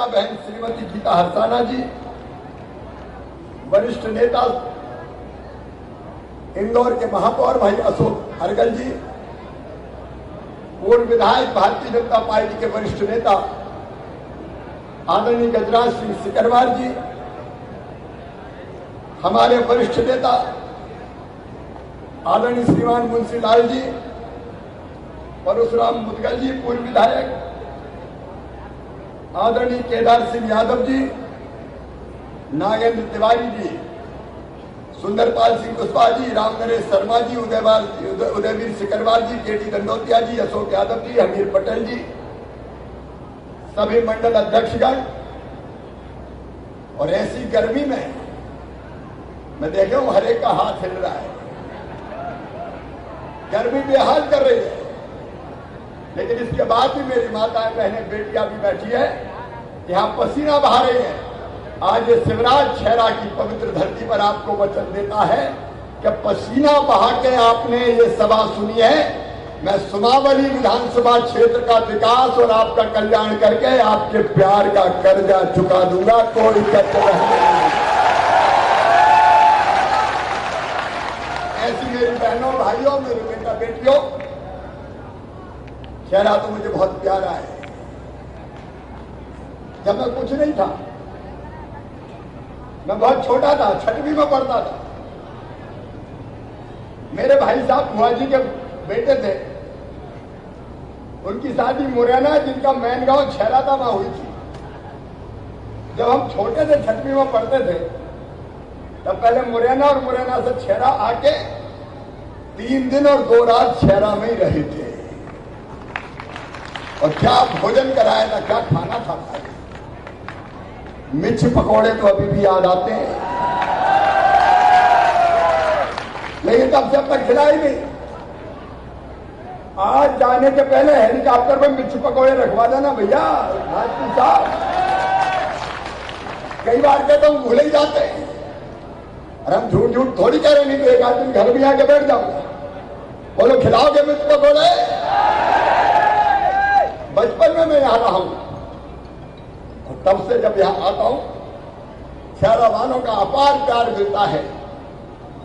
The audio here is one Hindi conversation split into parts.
बेटा बहन श्रीमती गीता हरसाना जी, वरिष्ठ नेता इंदौर के महापौर भाई अशोक हरगल जी, पूर्व विधायक भारतीय जनता पार्टी के वरिष्ठ नेता आदरणीय गजराज सिंह सिकरवार जी, हमारे वरिष्ठ नेता आदरणीय श्रीमान मुंशी लाल जी, परशुराम मुदगल जी पूर्व विधायक, आदरणीय केदार सिंह यादव जी, नागेंद्र तिवारी जी, सुंदरपाल सिंह कुशवाहा जी, राम नरेश शर्मा जी, उदयवीर सिकरवार जी, केटी दंडोतिया जी, अशोक यादव जी, हमीर पटेल जी, सभी मंडल अध्यक्षगण। और ऐसी गर्मी में मैं देख रहा हूं हर एक का हाथ हिल रहा है, गर्मी बेहाल कर रही है, लेकिन इसके बाद भी मेरी माताएं बहनें बेटियां भी बैठी है, यहां पसीना बहा रही है। आज ये शिवराज छेरा की पवित्र धरती पर आपको वचन देता है कि पसीना बहा के आपने ये सभा सुनी है, मैं सुमावली विधानसभा क्षेत्र का विकास और आपका कल्याण करके आपके प्यार का कर्जा चुका दूंगा, कोई कर्ज नहीं। ऐसी मेरी बहनों भाइयों, मेरे बेटा बेटियों, छेरा तो मुझे बहुत प्यारा है। जब मैं कुछ नहीं था, मैं बहुत छोटा था, छठवीं में पढ़ता था, मेरे भाई साहब बुआ जी के बेटे थे, उनकी शादी मुरैना, जिनका मैन गांव छेरा था, वहां हुई थी। जब हम छोटे थे, छठवीं में पढ़ते थे, तब पहले मुरैना और मुरैना से छेरा आके 3 दिन और 2 रात छेरा में ही रहे थे। और क्या भोजन कराया था, क्या खाना था भाई, मिर्च पकौड़े तो अभी भी याद आते हैं, लेकिन तब से अब तक खिलाई नहीं। आज जाने के पहले हेलीकॉप्टर में मिर्च पकौड़े रखवा देना भैया भाजपा साहब। कई बार कहता हूं भूल ही जाते हैं, और हम झूठ झूठ थोड़ी कह रहे, नहीं तो एक आदमी घर में आके बैठ जाऊंगा, बोलो खिलाओगे मिर्च पकौड़े। बचपन में मैं यहां रहा हूं, और तब से जब यहां आता हूं, छेरा वालों का अपार प्यार मिलता है,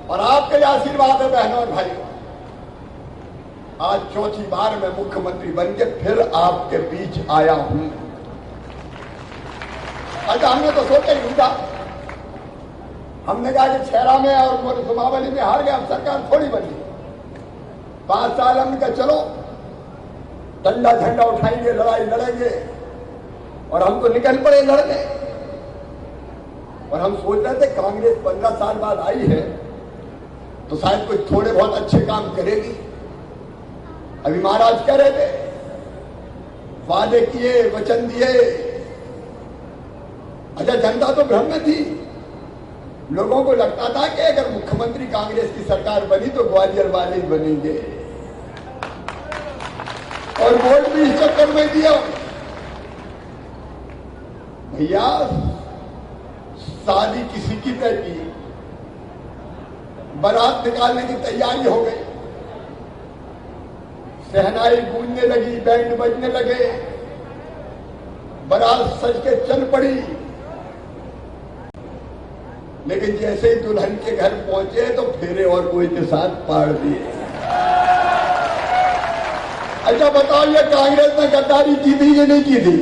और आपके आशीर्वाद है बहनों और भाइयों। आज चौथी बार मैं मुख्यमंत्री बन के फिर आपके बीच आया हूं। अच्छा, हमने तो सोचा ही नहीं था, हमने कहा कि छेरा में और सुमावली में हार गए, अब सरकार थोड़ी बनी। 5 साल हमने कहा चलो डंडा झंडा उठाएंगे, लड़ाई लड़ेंगे, और हम तो निकल पड़े लड़ने। और हम सोच रहे थे कांग्रेस 15 साल बाद आई है तो शायद कोई थोड़े बहुत अच्छे काम करेगी। अभी महाराज कह रहे थे, वादे किए, वचन दिए। अच्छा, जनता तो भ्रम में थी, लोगों को लगता था कि अगर मुख्यमंत्री कांग्रेस की सरकार बनी तो ग्वालियर वाले ही बनेंगे, और वोट भी इस चक्कर में दिया। भैया शादी किसी की तय की, बारात निकालने की तैयारी हो गई, शहनाई गूंजने लगी, बैंड बजने लगे, बारात सज के चल पड़ी, लेकिन जैसे ही दुल्हन के घर पहुंचे तो फेरे और कोई के साथ पाड़ दिए। अच्छा बताओ, ये कांग्रेस ने गद्दारी की थी कि नहीं की थी?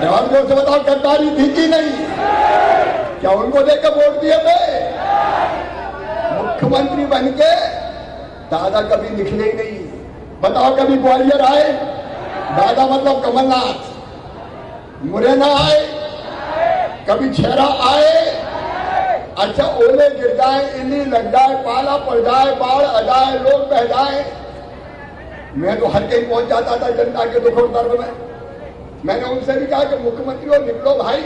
जवाब दो से बताओ, गद्दारी थी कि नहीं? क्या उनको देकर वोट दिए थे? मुख्यमंत्री बन के दादा कभी निकले ही नहीं। बताओ, कभी ग्वालियर आए? दादा मतलब कमलनाथ। मुरैना आए? कभी छेरा आए? अच्छा, ओले गिर जाए, इन्हीं लग जाए, पाला पड़ जाए, बाढ़ आ जाए, लोग बह जाए, मैं तो हर कहीं पहुंच जाता था जनता के दुख और दर्द में। मैंने उनसे भी कहा कि मुख्यमंत्री हो, निकलो भाई।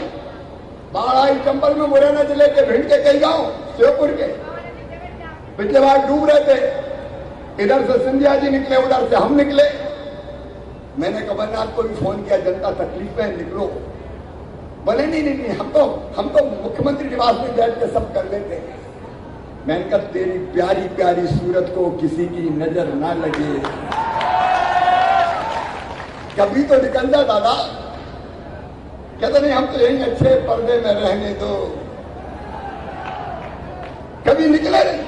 बाढ़ आई चंबल में, मुरैना जिले के भिंड के कई गांव, श्योपुर के, पिछले बार डूब रहे थे। इधर से सिंधिया जी निकले, उधर से हम निकले। मैंने कमलनाथ को भी फोन किया, जनता तकलीफ में, निकलो। बोले नहीं नहीं नहीं, हम तो मुख्यमंत्री निवास में बैठ के सब कर लेते हैं। मैंने कहा, तेरी प्यारी प्यारी सूरत को किसी की नजर ना लगे, कभी तो निकल जा दादा। कहते नहीं हम तो यही अच्छे पर्दे में रहने दो। कभी निकले नहीं,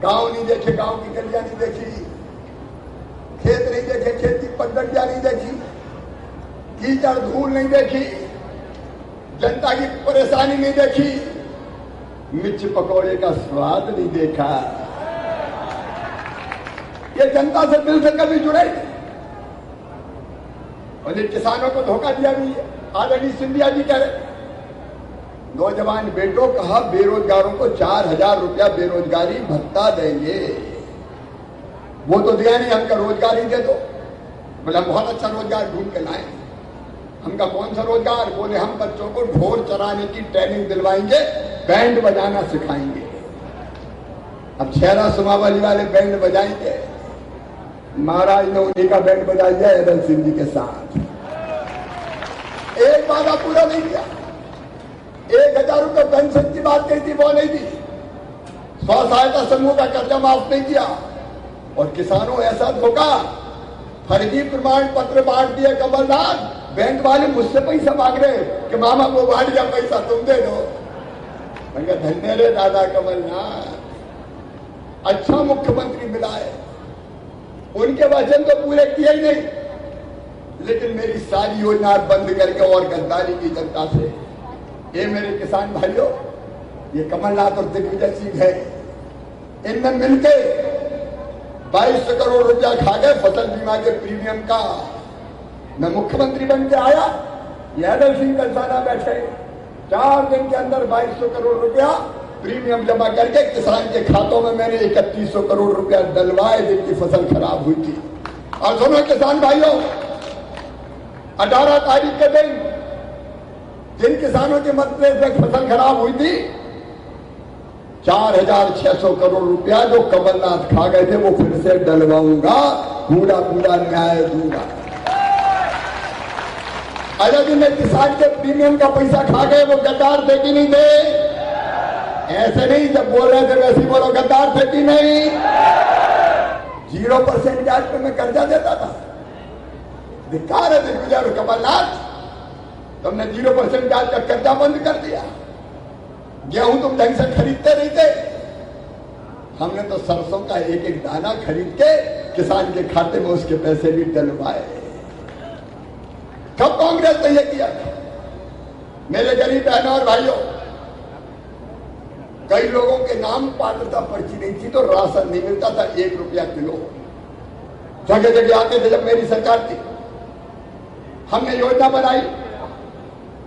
गांव नहीं देखे, गांव की गलियां नहीं देखी, खेत नहीं देखे, खेत की पगडंडियां नहीं देखी, कीचड़ धूल नहीं देखी, जनता की परेशानी नहीं देखी, मिर्च पकौड़े का स्वाद नहीं देखा। ये जनता से दिल से कभी जुड़े नहीं और ये किसानों को धोखा दिया भी है। आदरणीय सिंधिया जी कह रहे नौजवान बेटों कहा बेरोजगारों को 4,000 रुपया बेरोजगारी भत्ता देंगे। वो तो दिया नहीं, हमका रोजगार ही दे दो। बोले हम बहुत अच्छा रोजगार ढूंढ के लाए। हमका कौन सा रोजगार? बोले हम बच्चों को ढोल चराने की ट्रेनिंग दिलवाएंगे, बैंड बजाना सिखाएंगे। अब छेरा सुमावली वाले बैंड बजाएंगे, महाराज ने उन्हीं का बैंड बजा दिया एडल सिंह जी के साथ। एक वादा पूरा नहीं किया। 1,000 रुपये पेंशन की बात कही थी, वो नहीं दी। स्व सहायता समूह का कर्जा माफ नहीं किया और किसानों ऐसा धोखा। फर्जी प्रमाण पत्र बांट दिए कमलनाथ। बैंक वाले मुझसे पैसा मांग रहे कि मामा वो बांट दिया पैसा तुम दे दो। मैंने धन्य रे दादा कमलनाथ, अच्छा मुख्यमंत्री मिला है। उनके वचन तो पूरे किए ही नहीं, लेकिन मेरी सारी योजना बंद करके और गद्दारी की जनता से। ये मेरे किसान भाइयों, ये कमलनाथ और दिग्विजय सिंह है, इनने मिलके 2200 करोड़ रुपया खा गए फसल बीमा के प्रीमियम का। मैं मुख्यमंत्री बन के आया, यादव सिंह कंसाना बैठे, 4 दिन के अंदर 2200 करोड़ रुपया प्रीमियम जमा करके किसान के खातों में मैंने 3100 करोड़ रुपया डलवाए जिनकी फसल खराब हुई थी। और सुनो किसान भाइयों, 18 तारीख के दिन जिन किसानों के मध्यप्रदेश में फसल खराब हुई थी, 4,600 करोड़ रुपया जो कमलनाथ खा गए थे वो फिर से डलवाऊंगा, पूरा पूरा न्याय दूंगा। अजय जी ने किसान के प्रीमियम का पैसा खा गए, वो गद्दार थे कि नहीं थे? ऐसे नहीं, जब बोल रहे थे वैसे ही बोलो, गद्दार थे कि नहीं? 0% ब्याज पे मैं कर्जा देता था। धिक्कार है दिग्विजय और कमलनाथ, तुमने 0% ब्याज का कर्जा बंद कर दिया। गेहूं तुम ढंग से खरीदते नहीं थे, हमने तो सरसों का एक एक दाना खरीद के किसान के खाते में उसके पैसे भी डलवाए। कब कांग्रेस ने यह किया? मेरे गरीब बहनों और भाइयों, कई लोगों के नाम पात्रता पर्ची नहीं थी तो राशन नहीं मिलता था 1 रुपया किलो। जगह जगह आते थे जब मेरी सरकार थी, हमने योजना बनाई,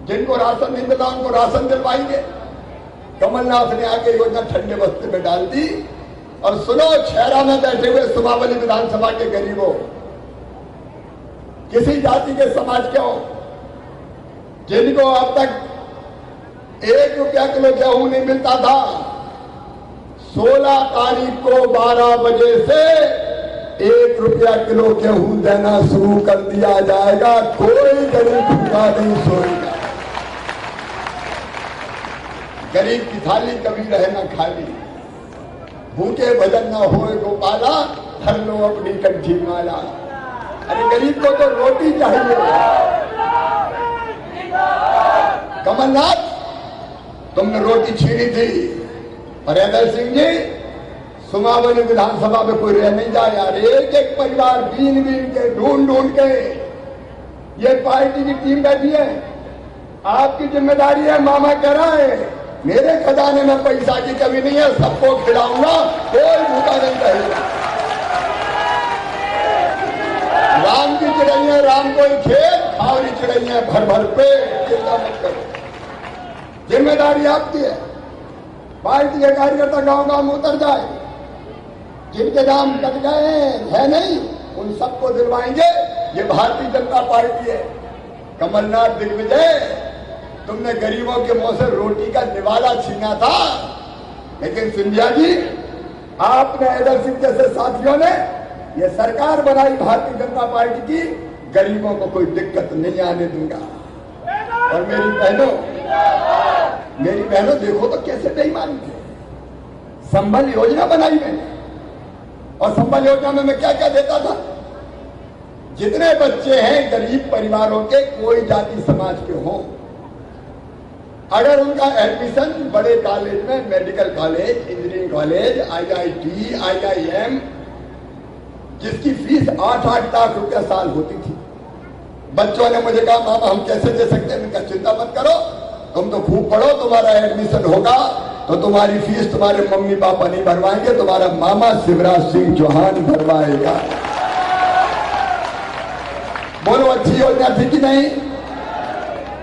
जिनको राशन नहीं मिला उनको राशन दिलवाएंगे। कमलनाथ ने आके योजना ठंडे बस्ते में डाल दी। और सुनो, छेरा में बैठे हुए सुमावली विधानसभा के गरीबों, किसी जाति के समाज के हो, जिनको अब तक 1 रुपया किलो गेहूं नहीं मिलता था, 16 तारीख को 12 बजे से 1 रुपया किलो गेहूं देना शुरू कर दिया जाएगा। कोई गरीब भूखा नहीं सोएगा। गरीब की थाली कभी रहे ना खाली, भूखे भजन ना होए गोपाला, धर लो अपनी कंठी माला। अरे गरीब को तो रोटी चाहिए। कमलनाथ, तुमने रोटी छीनी थी, और यादव सिंह जी, सुमावली विधानसभा में कोई रह नहीं जाए यार। एक एक परिवार बीन बीन के ढूंढ ढूंढ के ये पार्टी की टीम बैठी है। आपकी जिम्मेदारी है। मामा कह रहा है मेरे खजाने में पैसा की कमी नहीं है, सबको खिलाऊंगा, कोई भूखा नहीं रहेगा। राम की चिड़ैया राम को ही खेत, खावरी चिड़ैया भर भर पे, चिंता मत करो। जिम्मेदारी आपकी है। पार्टी के कार्यकर्ता गांव गांव में उतर जाए, जिनके नाम कट गए है नहीं, उन सबको दिलवाएंगे। ये भारतीय जनता पार्टी है। कमलनाथ, दिग्विजय, तुमने गरीबों के मुंह से रोटी का निवाला छीना था, लेकिन सिंधिया जी, आपने यादव सिंह जैसे साथियों ने ये सरकार बनाई भारतीय जनता पार्टी की, गरीबों को कोई दिक्कत नहीं आने दूंगा। और मेरी बहनों देखो तो कैसे बेईमान थे। संबल योजना बनाई मैंने, और संबल योजना में मैं क्या क्या देता था? जितने बच्चे हैं गरीब परिवारों के, कोई जाति समाज के हों, अगर उनका एडमिशन बड़े कॉलेज में, medical college, engineering college, IIT, IIM, जिसकी फीस 8-8 लाख रुपया साल होती थी, बच्चों ने मुझे कहा मामा हम कैसे दे सकते हैं? मैंने कहा चिंता मत करो, तुम तो खूब पढ़ो, तुम्हारा एडमिशन होगा तो तुम्हारी फीस तुम्हारे मम्मी पापा नहीं भरवाएंगे, तुम्हारा मामा शिवराज सिंह चौहान भरवाएगा। बोलो अच्छी योजना थी कि नहीं?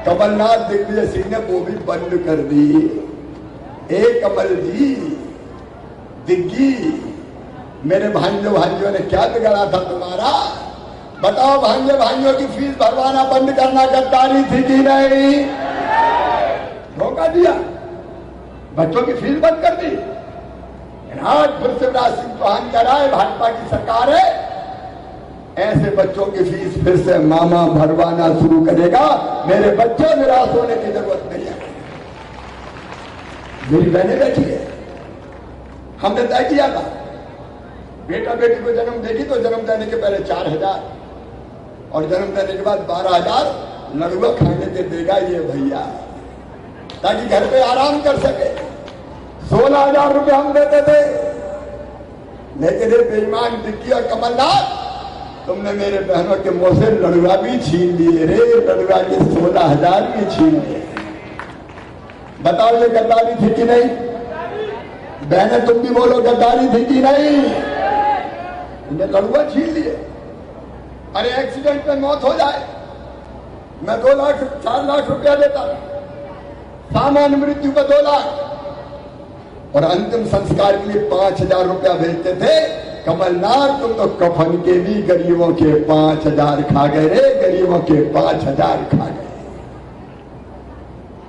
कमलनाथ दिग्विजय सिंह ने वो भी बंद कर दी। ए कमल जी, दिग्गी, मेरे भांजों ने क्या बिगाड़ा था तुम्हारा? बताओ, भांजों की फीस भरवाना बंद करना गद्दारी थी कि नहीं? धोखा दिया, बच्चों की फीस बंद कर दी। आज फिर शिवराज सिंह चौहान कह रहा है भाजपा की सरकार है, ऐसे बच्चों की फीस फिर से मामा भरवाना शुरू करेगा। मेरे बच्चे निराश होने की जरूरत नहीं है। मेरी बहनें बैठी है, हमने तय किया था बेटा बेटी को जन्म देगी तो जन्म देने के पहले 4,000 और जन्म देने के बाद 12,000 लड़ुआ खाने के देगा ये भैया, ताकि घर पे आराम कर सके। 16,000 रुपए हम देते थे, लेकिन ये बेईमान दिग्गी और कमलनाथ, तुमने मेरे बहनों के मुंह से लड़ुआ भी छीन लिए रे, लड़ुआ के 16,000 भी छीन लिए। बताओ ये गद्दारी थी कि नहीं? बहनें तुम भी बोलो गद्दारी थी कि नहीं? इन्हें लड़ुआ छीन लिए। अरे एक्सीडेंट में मौत हो जाए, मैं 2 लाख 4 लाख रुपया देता, सामान्य मृत्यु पर 2 लाख और अंतिम संस्कार के लिए 5,000 रुपया भेजते थे। कमलनाथ तुम तो कफन के भी गरीबों के 5,000 खा गए रे, गरीबों के 5,000 खा गए।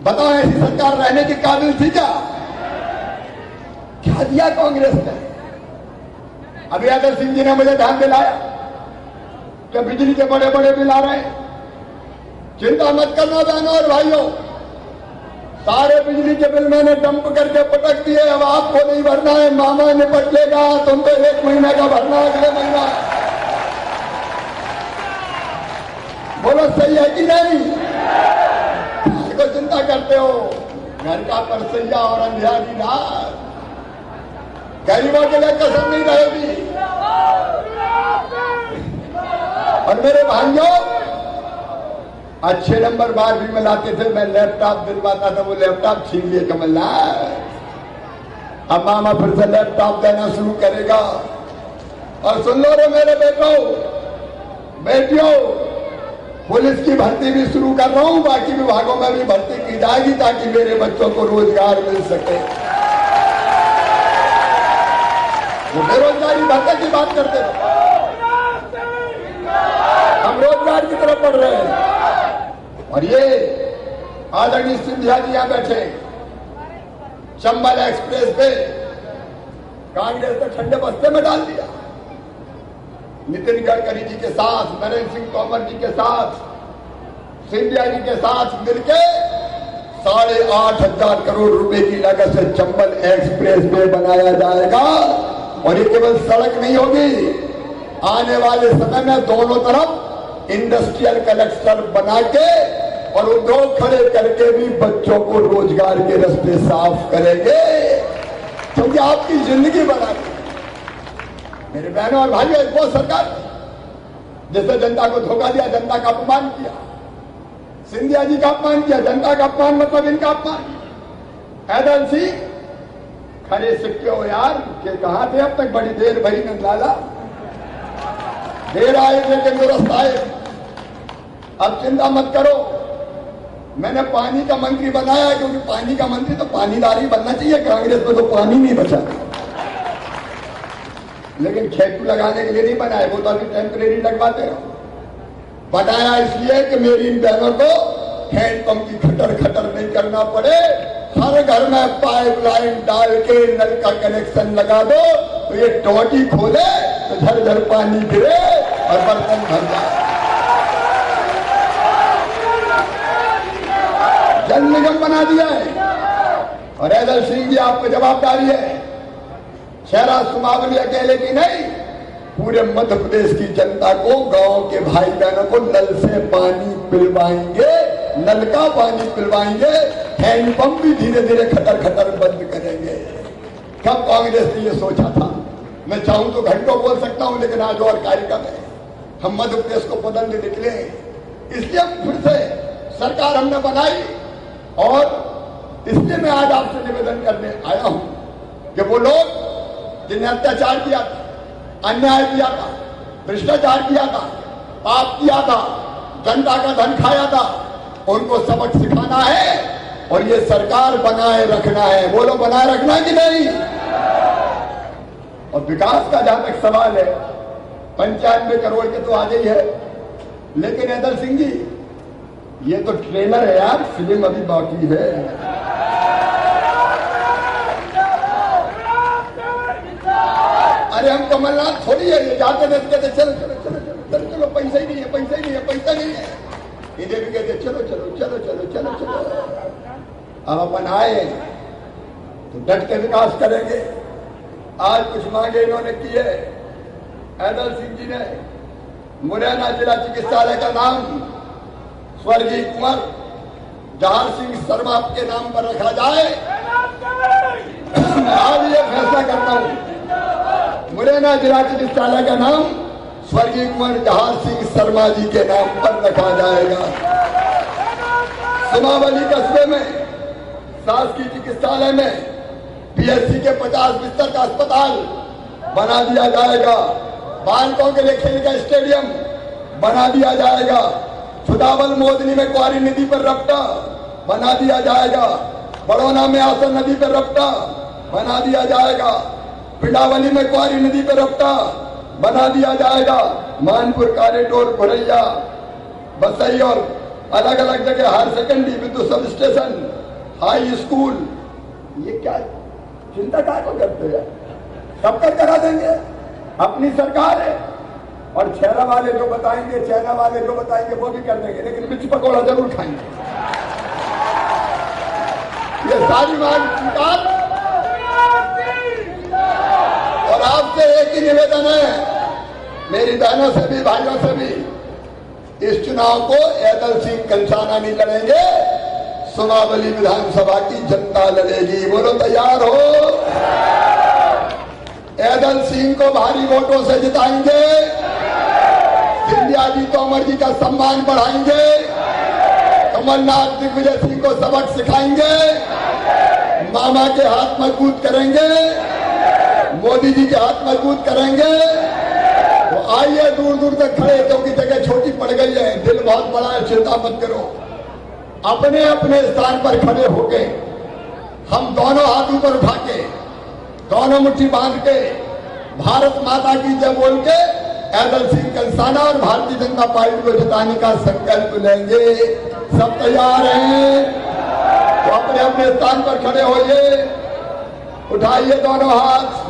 बताओ ऐसी सरकार रहने के काबिल थी क्या? क्या दिया कांग्रेस ने? अभी अदर सिंह जी ने मुझे ध्यान दिलाया कि बिजली के बड़े बड़े बिल आ रहे हैं। चिंता मत करना बहनों और भाइयों, सारे बिजली के बिल मैंने डंप करके पटक दिए। अब आपको नहीं भरना है, मामा निपट लेगा। तुम तो 1 महीने का भरना, अगले महीना। बोलो सही है कि नहीं? को चिंता करते हो, घर का परसैया और अंधियारी रात, गरीबों के लिए कसर नहीं रहेगी। और मेरे भाइयों, अच्छे नंबर बार भी मिलाते थे, मैं लैपटॉप दिलवाता था, वो लैपटॉप छीन लिए कमलनाथ। अब मामा फिर से लैपटॉप देना शुरू करेगा। और सुन लो रे मेरे बेटों बेटियों, पुलिस की भर्ती भी शुरू कर रहा हूं, बाकी विभागों में भी भर्ती की जाएगी ताकि मेरे बच्चों को रोजगार मिल सके। वो बेरोजगारी भत्ते की बात करते हैं, हम रोजगार की तरफ बढ़ रहे हैं। और ये आदरणीय सिंधिया जी यहां बैठे, चंबल एक्सप्रेस पे कांग्रेस ने ठंडे बस्ते में डाल दिया। नितिन गडकरी जी के साथ, नरेंद्र सिंह तोमर जी के साथ, सिंधिया जी के साथ मिलके 8,500 करोड़ रुपए की लागत से चंबल एक्सप्रेस वे बनाया जाएगा। और ये केवल सड़क नहीं होगी, आने वाले समय में दोनों तरफ इंडस्ट्रियल क्लस्टर बना के और उद्योग खड़े करके भी बच्चों को रोजगार के रास्ते साफ करेंगे, क्योंकि आपकी जिंदगी बनानी। मेरे बहनों और भाइयों, एक वो सरकार जिसने जनता को धोखा दिया, जनता का अपमान किया, सिंधिया जी का अपमान किया, जनता का अपमान मतलब इनका अपमान। हैदर सिंह खरे सिक्के हो यार, के कहां थे अब तक? बड़ी देर भई नंदलाला, देर आए लेकिन दुरुस्त आए। अब चिंता मत करो, मैंने पानी का मंत्री बनाया, क्योंकि पानी का मंत्री तो पानीदारी बनना चाहिए। कांग्रेस में तो पानी नहीं बचा, लेकिन खेत लगाने के लिए नहीं बनाए, वो तो अभी टेम्परेरी लगवाते रहो। बनाया इसलिए कि मेरी इन बहनों को हैंडपंप की खटर खटर नहीं करना पड़े। हर घर में पाइपलाइन डाल के नल का कनेक्शन लगा दो, तो ये टोटी खोले तो झरझर पानी गिरे और बर्तन भर जाए। जल निगम बना दिया है। और हैदर सिंह जी, आपको जवाबदारी है। शहरा सुमावली अकेले की नहीं, पूरे मध्य प्रदेश की जनता को, गांव के भाई बहनों को नल से पानी पिलवाएंगे, नल का पानी पिलवाएंगे, हैंडपंप भी धीरे धीरे खटर खटर बंद करेंगे। कब कांग्रेस ने ये सोचा था? मैं चाहूं तो घंटों बोल सकता हूं, लेकिन आज और कार्यक्रम है। हम मध्य प्रदेश को बदलने निकले, इसलिए हम फिर से सरकार हमने बनाई, और इसलिए मैं आज आपसे निवेदन करने आया हूं कि वो लोग जिन्हें अत्याचार किया था, अन्याय किया था, भ्रष्टाचार किया था, पाप किया था, जनता का धन खाया था, उनको सबक सिखाना है और ये सरकार बनाए रखना है। बोलो, बनाए रखना कि नहीं? और विकास का जहां तक सवाल है, 95 करोड़ के तो आगे ही है, लेकिन ऐदल सिंह जी, ये तो ट्रेलर है यार, फिल्म अभी बाकी है। अरे हम कमलनाथ थोड़ी है, ये जाते थे कहते चलो चलो चलो चलो चलो, पैसा ही नहीं है, पैसा ही नहीं है, पैसा नहीं है। इन्हें भी कहते चलो चलो चलो चलो चलो चलो। अब अपन आए तो डट के विकास करेंगे। आज कुछ मांगे इन्होंने किए। ऐदल सिंह जी ने मुरैना जिला चिकित्सालय का नाम स्वर्गीय कुंवर जहार सिंह शर्मा के नाम पर रखा जाए। आज ये फैसला करता हूं, मुरैना जिला चिकित्सालय का नाम स्वर्गीय कुंवर जहार सिंह शर्मा जी के नाम पर रखा जाएगा। सुमावली कस्बे में शासकीय चिकित्सालय में पीएचसी के 50 बिस्तर का अस्पताल बना दिया जाएगा। बालकों के लिए खेल का स्टेडियम बना दिया जाएगा। सुदावल मोदनी में कुआरी नदी पर रपटा बना दिया जाएगा। बड़ौना में आसन नदी पर रपटा बना दिया जाएगा। पिंडावली में कुआरी नदी पर रपटा बना दिया जाएगा। मानपुर, कारेटोर, घुरैया, बसई और अलग अलग जगह हायर सेकेंडरी, विद्युत सब स्टेशन, हाई स्कूल। ये क्या चिंता क्या को करते हैं? सब कर करा देंगे, अपनी सरकार है। और छैरा वाले जो बताएंगे, चाइना वाले जो बताएंगे वो भी कर देंगे, लेकिन मिर्च पकौड़ा जरूर खाएंगे। ये सारी मांग स्वीकार। और आपसे एक ही निवेदन है, मेरी बहनों से भी, भाइयों से भी, इस चुनाव को ऐदल सिंह कंसाना नहीं लड़ेंगे, सुमावली विधानसभा की जनता लड़ेगी। बोलो, तैयार हो? ऐदल सिंह को भारी वोटों से जिताएंगे। सिंधिया जी, तोमर जी का सम्मान बढ़ाएंगे। कमलनाथ, दिग्विजय सिंह को सबक सिखाएंगे। मामा के हाथ मजबूत करेंगे, मोदी जी के हाथ मजबूत करेंगे। तो आइए, दूर दूर तक खड़े, क्योंकि जगह छोटी पड़ गई है, दिल बहुत बड़ा है, चिंता मत करो। अपने अपने स्थान पर खड़े होके हम दोनों हाथ ऊपर उठा के, दोनों मुट्ठी बांध के, भारत माता की जय बोल के ऐदल सिंह कंसाना और भारतीय जनता पार्टी को जिताने का संकल्प लेंगे। सब तैयार हैं? तो अपने अपने स्थान पर खड़े होइए, उठाइए दोनों हाथ,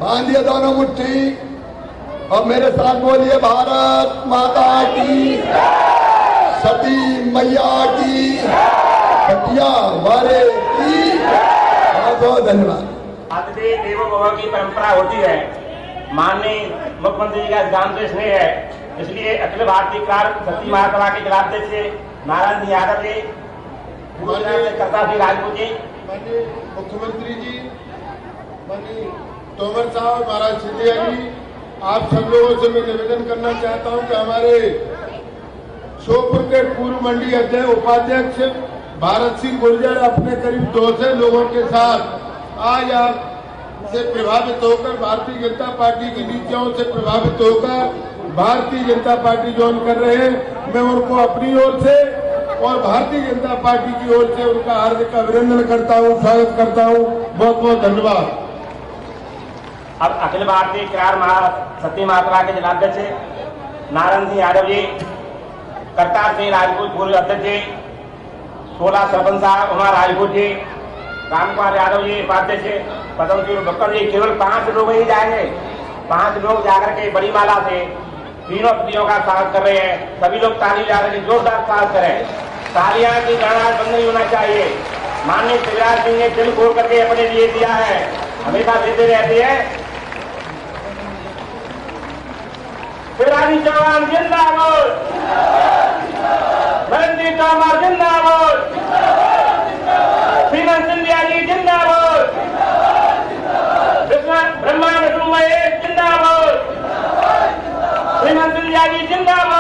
बांधिए दोनों मुट्ठी और मेरे साथ बोलिए, भारत माता की, सती मैया की, कटिया मारे की। बहुत बहुत धन्यवाद। अतिथि देवो भव की परंपरा होती है। माननीय मुख्यमंत्री जी का जानते स्नेह है, इसलिए अखिल भारतीय कार सती महासभा के जिलाध्यक्ष नारायण सिंह यादव जी, कर्ता सिंह राजपूत जी, माननीय मुख्यमंत्री जी, माननीय तोमर साहब, महाराज सिंधिया जी, आप सब लोगों से मैं निवेदन करना चाहता हूं कि हमारे श्योपुर के पूर्व मंडी अध्यक्ष उपाध्यक्ष भारत सिंह गुर्जर अपने करीब 200 लोगों के साथ आज आप से प्रभावित होकर, भारतीय जनता पार्टी की नीतियों से प्रभावित होकर भारतीय जनता पार्टी ज्वाइन कर रहे हैं। मैं उनको अपनी ओर से और भारतीय जनता पार्टी की ओर से उनका हार्दिक अभिनंदन करता हूं, स्वागत करता हूं। बहुत बहुत धन्यवाद। अब अखिल भारतीय किरार सती महासभा के जिलाध्यक्ष नारायण सिंह यादव जी, करतार सिंह राजपूत पूर्व अध्यक्ष जी, 16 सरपंच साहब उमा राजपूत जी, राम कुमार यादव जी उपाध्यक्ष, पदम सिंह बक्कर जी, केवल 5 लोग ही जाएंगे। 5 लोग जाकर के बड़ी माला से तीनों अतिथियों का स्वागत कर रहे हैं। सभी लोग ताली बजा करके जोरदार स्वागत करें। तालियां की गणना बंद नहीं होना चाहिए। माननीय शिवराज सिंह ने दिल खोल करके अपने लिए दिया है, हमेशा देते रहते हैं। शिवराज चौहान जिंदाबाद, नरेंद्र तोमर जिंदाबाद, श्रीमंत सिंधिया जी जिंदाबाद, ब्रह्मा विष्णु महेश जिंदाबाद, श्रीमंत सिंधिया जी जिंदाबाद।